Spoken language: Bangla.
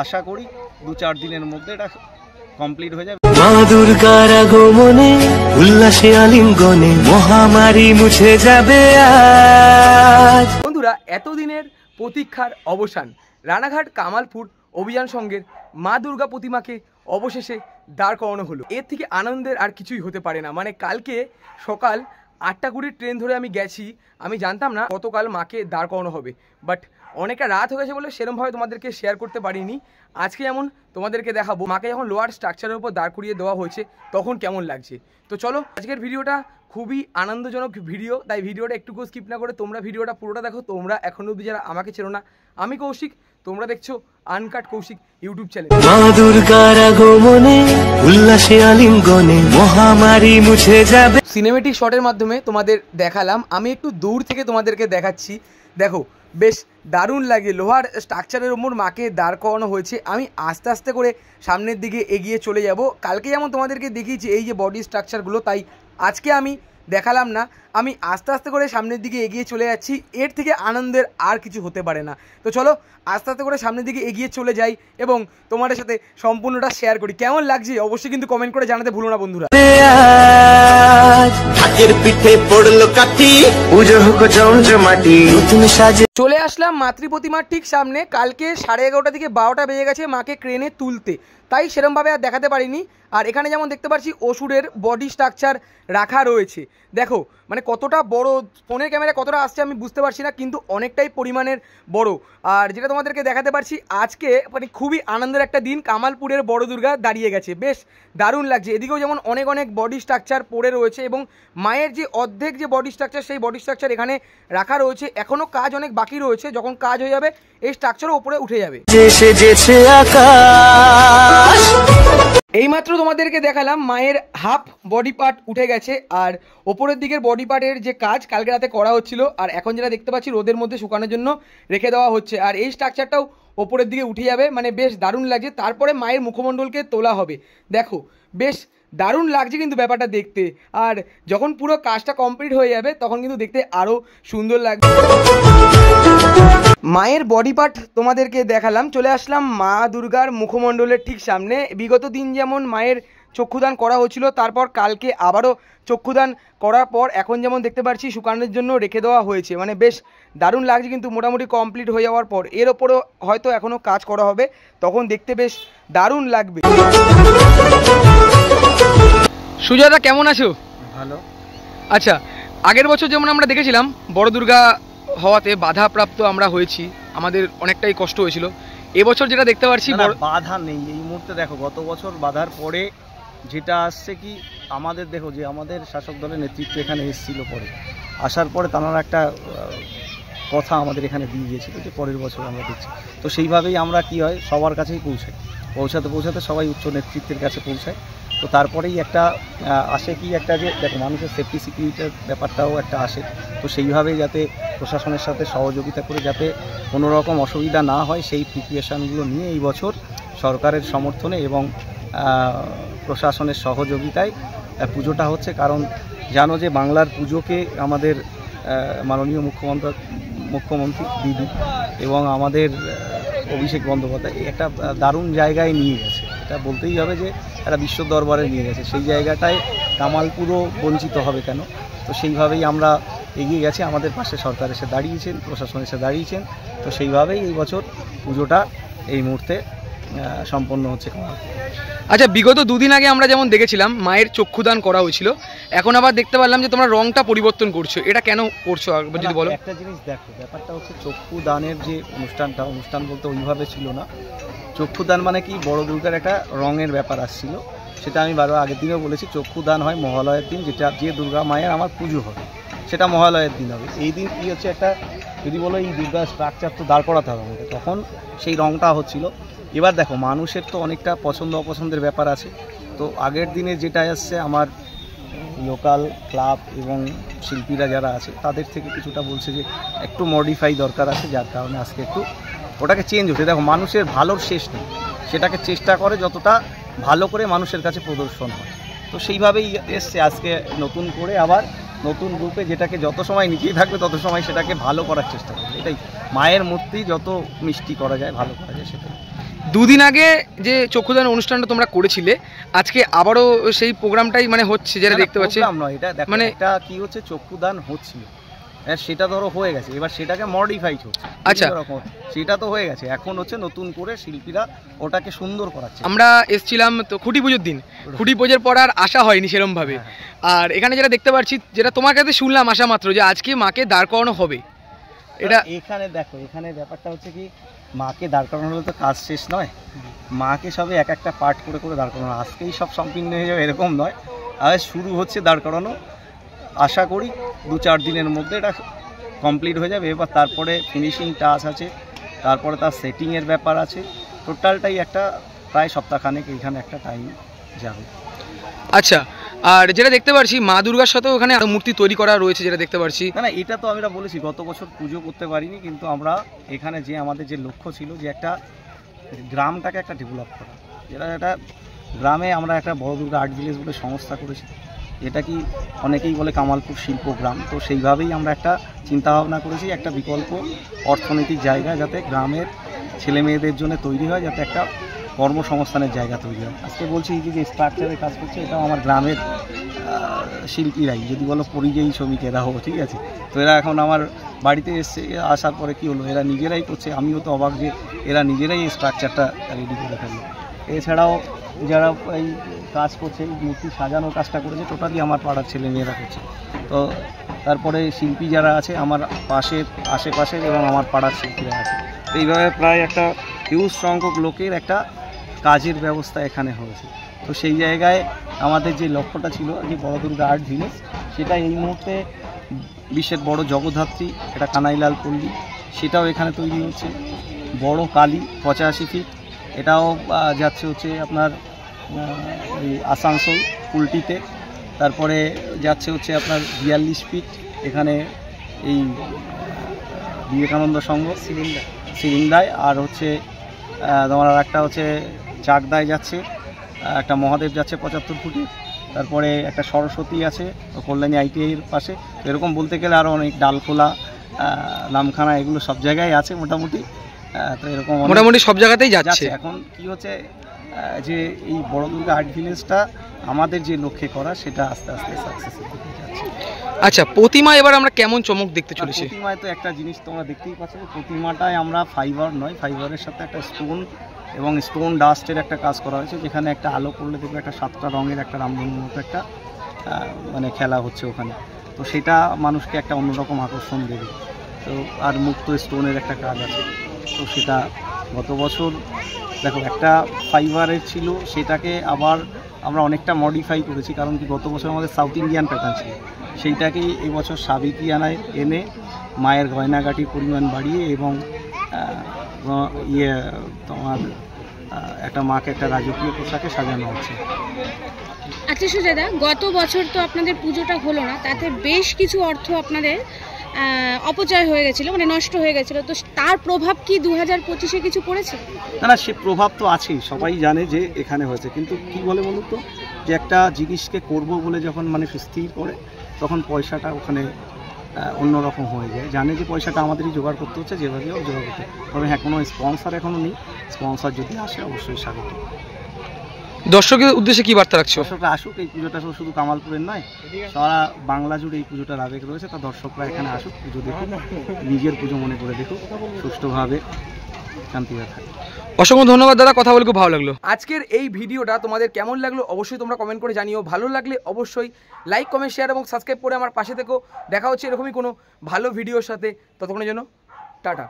আশা করি 2-4 দিনের মধ্যে এটা কমপ্লিট হয়ে যাবে। মা দুর্গার আগমনে উল্লাসে আলিঙ্গনে মহামারী মুছে যাবে আজ। বন্ধুরা, এতদিনের প্রতীক্ষার অবসান। রানাঘাট কামালপুর অভিযান সংঘের মা দুর্গা প্রতিমাকে অবশেষে দাঁড় করানো হলো। এর থেকে আনন্দের আর কিছুই হতে পারে না। মানে কালকে সকাল 8:20 ট্রেন ধরে আমি গেছি। আমি জানতাম না গতকাল মাকে দাঁড় করানো হবে, বাট অনেকটা রাত হয়ে গেছে বলে সেরকমভাবে তোমাদেরকে শেয়ার করতে পারিনি। আজকে যেমন তোমাদেরকে দেখাবো মাকে যখন লোয়ার স্ট্রাকচারের উপর দাঁড় করিয়ে দেওয়া হয়েছে তখন কেমন লাগছে। তো চলো, আজকের ভিডিওটা খুবই আনন্দজনক ভিডিও, তাই ভিডিওটা একটুকু স্কিপ না করে তোমরা ভিডিওটা পুরোটা দেখো। তোমরা এখনো অবধি যারা আমাকে চেনো না, আমি কৌশিক, তোমরা দেখছো আনকাট কৌশিক ইউটিউব চ্যানেল। মা দুর্গার আগমনে উল্লাসে আলিঙ্গনে মহামারী মুছে যাবে। সিনেমেটিক শটের মাধ্যমে তোমাদের দেখালাম, আমি একটু দূর থেকে তোমাদেরকে দেখাচ্ছি। দেখো, বেশ দারুণ লাগে। লোহার স্ট্রাকচারের ওপর মাকে দাঁড় করানো হয়েছে। আমি আস্তে আস্তে করে সামনের দিকে এগিয়ে চলে যাব। কালকে যেমন তোমাদেরকে দেখিয়েছি এই যে বডি স্ট্রাকচারগুলো, তাই আজকে আমি দেখালাম না। আমি আস্তে আস্তে করে সামনের দিকে এগিয়ে চলে যাচ্ছি। এর থেকে আনন্দের আর কিছু হতে পারে না। তো চলো আস্তে আস্তে করে সামনের দিকে এগিয়ে চলে যাই এবং তোমাদের সাথে সম্পূর্ণটা শেয়ার করি। কেমন লাগছে অবশ্যই কিন্তু কমেন্ট করে জানাতে ভুলো না বন্ধুরা। হাতের পিঠে পড়লো কাঠি, পুজো হোক জমজমাটি, নতুন সাজে চলে আসলাম মাতৃ প্রতিমার ঠিক সামনে। কালকে 11:30 থেকে 12টা বেজে গেছে মাকে ক্রেনে তুলতে, তাই সেরমভাবে আর দেখাতে পারিনি। আর এখানে যেমন দেখতে পাচ্ছি অসুরের বডি স্ট্রাকচার রাখা রয়েছে। দেখো মানে কতটা বড়, ফোনের ক্যামেরায় কতটা আসছে আমি বুঝতে পারছি না, কিন্তু অনেকটাই পরিমাণের বড়। আর যেটা তোমাদেরকে দেখাতে পারছি, আজকে মানে খুবই আনন্দের একটা দিন। কামালপুরের বড় দুর্গা দাঁড়িয়ে গেছে, বেশ দারুণ লাগছে। এদিকেও যেমন অনেক অনেক বডি স্ট্রাকচার পড়ে রয়েছে এবং মায়ের যে অর্ধেক যে বডি স্ট্রাকচার, সেই বডি স্ট্রাকচার এখানে রাখা রয়েছে। এখনও কাজ অনেক বাকি রয়েছে, যখন কাজ হয়ে যাবে এই স্ট্রাকচারও উপরে উঠে যাবে। এইমাত্র তোমাদেরকে দেখালাম মায়ের হাফ বডি পার্ট উঠে গেছে, আর ওপরের দিকের বডি পার্টের যে কাজ কালকে রাতে করা হচ্ছিল, আর এখন যেটা দেখতে পাচ্ছি রোদের মধ্যে শুকানোর জন্য রেখে দেওয়া হচ্ছে। আর এই স্ট্রাকচারটাও ওপরের দিকে উঠে যাবে, মানে বেশ দারুণ লাগছে। তারপরে মায়ের মুখমণ্ডলকে তোলা হবে। দেখো বেশ দারুণ লাগছে কিন্তু ব্যাপারটা দেখতে। আর যখন পুরো কাজটা কমপ্লিট হয়ে যাবে তখন কিন্তু দেখতে আরও সুন্দর লাগবে। মায়ের বডি পার্ট তোমাদেরকে দেখালাম। চলে আসলাম মা দুর্গার মুখমণ্ডলের ঠিক সামনে। বিগত দিন যেমন মায়ের চক্ষুদান করা হচ্ছিল, তারপর কালকে আবারও চক্ষুদান করার পর এখন যেমন দেখতে পাচ্ছি শুকানোর জন্য রেখে দেওয়া হয়েছে। মানে বেশ দারুণ লাগছে কিন্তু মোটামুটি কমপ্লিট হয়ে যাওয়ার পর। এর ওপরও হয়তো এখনও কাজ করা হবে, তখন দেখতে বেশ দারুণ লাগবে। সুজাতা, কেমন আছো? ভালো। আচ্ছা, আগের বছর যেমন আমরা দেখেছিলাম বড় দুর্গা হওয়াতে বাধাপ্রাপ্ত আমরা হয়েছি, আমাদের অনেকটাই কষ্ট হয়েছিল। এবছর যেটা দেখতে পাচ্ছি বাধা নেই এই মুহূর্তে। দেখো গত বছর বাধার পরে যেটা আসছে কি, আমাদের দেখো যে আমাদের শাসক দলের নেতৃত্ব এখানে এসেছিল, পরে আসার পরে তারা একটা কথা আমাদের এখানে দিয়ে গিয়েছিল যে পরের বছর আমরা দিচ্ছি। তো সেইভাবেই আমরা কি হয় সবার কাছেই পৌঁছাতে সবাই উচ্চ নেতৃত্বের কাছে পৌঁছায়। তো তারপরেই একটা আসে কি একটা যে দেখো মানুষের সেফটি সিকিউরিটির ব্যাপারটাও একটা আসে। তো সেইভাবেই যাতে প্রশাসনের সাথে সহযোগিতা করে যাতে কোনো রকম অসুবিধা না হয়, সেই প্রিপারেশনগুলো নিয়ে এই বছর সরকারের সমর্থনে এবং প্রশাসনের সহযোগিতায় পুজোটা হচ্ছে। কারণ জানো যে বাংলার পুজোকে আমাদের মাননীয় মুখ্যমন্ত্রী দিদি এবং আমাদের অভিষেক বন্দ্যোপাধ্যায় একটা দারুণ জায়গায় নিয়ে গেছে। এটা বলতেই হবে যে একটা বিশ্ব দরবারে নিয়ে গেছে। সেই জায়গাটায় কামালপুরও বঞ্চিত হবে কেন। তো সেইভাবেই আমরা এগিয়ে গেছি, আমাদের পাশে সরকার এসে দাঁড়িয়েছেন, প্রশাসন এসে দাঁড়িয়েছেন। তো সেইভাবেই এই বছর পুজোটা এই মুহূর্তে সম্পন্ন হচ্ছে কামালপুর। আচ্ছা, বিগত দুদিন আগে আমরা যেমন দেখেছিলাম মায়ের চক্ষুদান করা হয়েছিল, এখন আবার দেখতে পারলাম যে তোমরা রংটা পরিবর্তন করছো, এটা কেন করছো যদি বলো? একটা জিনিস দেখো, ব্যাপারটা হচ্ছে চক্ষুদানের যে অনুষ্ঠান বলতে ওইভাবে ছিল না। চক্ষুদান মানে কি, বড় দুর্গার একটা রঙের ব্যাপার আসছিল। সেটা আমি আগের দিনেও বলেছি, চক্ষুদান হয় মহালয়ের দিন, যেটা যে দুর্গা মায়ের আমার পুজো হবে সেটা মহালয়ের দিন হবে। এই দিন কী হচ্ছে, একটা যদি বলো এই দুর্গার স্ট্রাকচার তো দাঁড় করাতে হবে আমাকে, তখন সেই রঙটা হচ্ছিল। এবার দেখো মানুষের তো অনেকটা পছন্দ অপছন্দের ব্যাপার আছে। তো আগের দিনে যেটা আসছে, আমার লোকাল ক্লাব এবং শিল্পীরা যারা আছে তাদের থেকে কিছুটা বলছে যে একটু মডিফাই দরকার আছে, যার কারণে আজকে একটু ওটাকে চেঞ্জ হচ্ছে। দেখো মানুষের ভালোর শেষ নেই, সেটাকে চেষ্টা করে যতটা ভালো করে মানুষের কাছে প্রদর্শন হয়। তো সেইভাবেই এসছে আজকে নতুন করে আবার নতুন রূপে, যেটাকে যত সময় নিচেই থাকবে তত সময় সেটাকে ভালো করার চেষ্টা করবে। এটাই মায়ের মূর্তি যত মিষ্টি করা যায়, ভালো করা যায়, সেটাই। দুদিন আগে যে চক্ষুদান অনুষ্ঠানটা তোমরা করেছিলে, আজকে আবারও সেই প্রোগ্রামটাই মানে হচ্ছে, যেটা দেখতে পাচ্ছি। এটা দেখো, মানে এটা কি হচ্ছে, চক্ষুদান হচ্ছিল, সেটা ধরো হয়ে গেছে, এবার সেটাকে মডিফাই হচ্ছে। আচ্ছা, সেটা তো হয়ে গেছে, এখন হচ্ছে নতুন করে শিল্পীরা ওটাকে সুন্দর করাচ্ছে। আমরা এসছিলাম তো খুঁটি পুজোর দিন, খুঁটি পুজোর পর আর আসা হয়নি সেরকম ভাবে। আর এখানে যেটা দেখতে পাচ্ছি, যেটা তোমার কাছে শুনলাম আসা মাত্র, যে আজকে মাকে দাঁড় করানো হবে। এটা এখানে দেখো, এখানে ব্যাপারটা হচ্ছে কি, মাকে দাঁড় করানো হলে তো কাজ শেষ নয়, মাকে সবে এক একটা পার্ট করে করে দাঁড় করানো, আজকেই সব সম্পূর্ণ হয়ে যাবে এরকম নয়। আর শুরু হচ্ছে দাঁড় করানো, আশা করি 2-4 দিনের মধ্যে এটা কমপ্লিট হয়ে যাবে। এবার তারপরে ফিনিশিং টাচ আছে, তারপরে তার সেটিংয়ের ব্যাপার আছে, টোটালটাই একটা প্রায় সপ্তাহখানেক এইখানে একটা টাইম যাবে। আচ্ছা, আর যেটা দেখতে পাচ্ছি মা দুর্গার সাথেও ওখানে মূর্তি তৈরি করা রয়েছে, যেটা দেখতে পাচ্ছি। না, এটা তো আমরা বলেছি, গত বছর পুজো করতে পারিনি, কিন্তু আমরা এখানে যে আমাদের যে লক্ষ্য ছিল, যে একটা গ্রামটাকে একটা ডেভেলপ করা, যেটা একটা গ্রামে আমরা একটা বড় দুর্গা আর্ট ভিলেজ বলে সংস্থা করেছি, এটা কি অনেকেই বলে কামালপুর শিল্পগ্রাম, তো সেইভাবেই আমরা একটা চিন্তাভাবনা করেছি, একটা বিকল্প অর্থনৈতিক জায়গা যাতে গ্রামের ছেলে মেয়েদের জন্য তৈরি হয়, যাতে একটা কর্মসংস্থানের জায়গা তৈরি হয়। আজকে বলছি যে স্ট্রাকচারে কাজ করছে, এটাও আমার গ্রামের শিল্পীরাই, যদি বলো পরিযায়ী শ্রমিকেরাও, ঠিক আছে। তো এরা এখন আমার বাড়িতে এসে আসার পরে কি হলো, এরা নিজেরাই করছে, আমিও তো অবাক যে এরা নিজেরাই এই স্ট্রাকচারটা রেডি করে ফেললো। এছাড়াও যারা এই কাজ করছে, মূর্তি সাজানোর কাজটা করেছে, টোটালি আমার পাড়ার ছেলে মেয়েরা করছে। তো তারপরে শিল্পী যারা আছে আমার পাশের আশেপাশের এবং আমার পাড়ার শিল্পীরা আছে, তো এইভাবে প্রায় একটা হিউজ সংখ্যক লোকের একটা কাজের ব্যবস্থা এখানে হয়েছে। তো সেই জায়গায় আমাদের যে লক্ষ্যটা ছিল, যে বড় দুর্গা আর্ট ভিলেজ, সেটা এই মুহূর্তে বিশ্বের বড় জগদ্ধাত্রী, এটা কানাইলাল পল্লী, সেটাও এখানে তৈরি হচ্ছে। বড় কালী 85 ফিট, এটাও যাচ্ছে হচ্ছে আপনার এই আসানসোল কুলটিতে। তারপরে যাচ্ছে হচ্ছে আপনার 42 ফিট এখানে এই বিবেকানন্দ সংঘ সিরিন্দায়, আর হচ্ছে তোমার আর একটা হচ্ছে চাকদায় যাচ্ছে, একটা মহাদেব যাচ্ছে 75 ফুটে, তারপরে একটা সরস্বতী আছে কল্যাণী ITI-এর পাশে। এরকম বলতে গেলে আরও অনেক, ডালখোলা, নামখানা, এগুলো সব জায়গায় আছে মোটামুটি। তো এরকম মোটামুটি সব জায়গাতেই যাচ্ছে। এখন কি হচ্ছে, যে এই বড় দুর্গা আর্ট ভিলেজটা আমাদের যে লক্ষ্যে করা, সেটা আস্তে আস্তে সাকসেসের দিকে যাচ্ছে। আচ্ছা, প্রতিমা এবার আমরা কেমন চমক দেখতে চলেছি? প্রতিমায় তো একটা জিনিস তোমরা দেখতেই পাচ্ছ, প্রতিমাটায় আমরা ফাইবার নয়, ফাইবারের সাথে একটা স্টোন এবং স্টোন ডাস্টের একটা কাজ করা হয়েছে, যেখানে একটা আলো করলে দেখবে একটা 7টা রঙের একটা রামধনুর মতো একটা মানে খেলা হচ্ছে ওখানে। তো সেটা মানুষকে একটা অন্যরকম আকর্ষণ দেবে। তো আর মুক্ত স্টোনের একটা কাজ আছে, তো সেটা গত বছর দেখো একটা ফাইবারের ছিল, সেটাকে আবার আমরা অনেকটা মডিফাই করেছি। কারণ কি, গত বছর আমাদের সাউথ ইন্ডিয়ান প্যাটার্ন ছিল, সেইটাকেই এবছর সাবেকিয়ানায় এনে মায়ের গয়নাগাটির পরিমাণ বাড়িয়ে এবং তোমার একটা মাকে একটা রাজকীয় পোশাকে সাজানো হচ্ছে। আচ্ছা সুজাদা, গত বছর তো আপনাদের পুজোটা হলো না, তাতে বেশ কিছু অর্থ আপনাদের অপচয় হয়ে গেছিলো, মানে নষ্ট হয়ে গেছিলো, তো তার প্রভাব কি 2025-এ কিছু পড়েছে? না, সে প্রভাব তো আছেই, সবাই জানে যে এখানে হয়েছে, কিন্তু কি বলে বলুন তো, যে একটা জিনিসকে করব বলে যখন মানুষ স্থির করে, তখন পয়সাটা ওখানে অন্যরকম হয়ে যায়, জানে যে পয়সাটা আমাদেরই জোগাড় করতে হচ্ছে, যেভাবেও জোগাড় করতে। তবে হ্যাঁ, কোনো স্পন্সর এখনও নেই, স্পন্সর যদি আসে অবশ্যই স্বাগত। দর্শকের উদ্দেশ্যে কি বার্তা রাখছো? দর্শকরা আসুক, এই পুজোটা শুধু কামালপুরের নয়, সারা বাংলা জুড়ে এই পুজোটার আবেগ রয়েছে, তা দর্শকরা এখানে আসুক, পুজো দেখুক, নিজের পুজো মনে করে দেখুক, সুষ্ঠুভাবে শান্তিভাবে থাকে। অসংখ্য ধন্যবাদ দাদা, কথা বলে খুব ভালো লাগলো। আজকের এই ভিডিওটা তোমাদের কেমন লাগলো অবশ্যই তোমরা কমেন্ট করে জানিও। ভালো লাগলে অবশ্যই লাইক, কমেন্ট, শেয়ার এবং সাবস্ক্রাইব করে আমার পাশে থেকো। দেখা হচ্ছে এরকমই কোনো ভালো ভিডিওর সাথে, ততক্ষণের জন্য টাটা।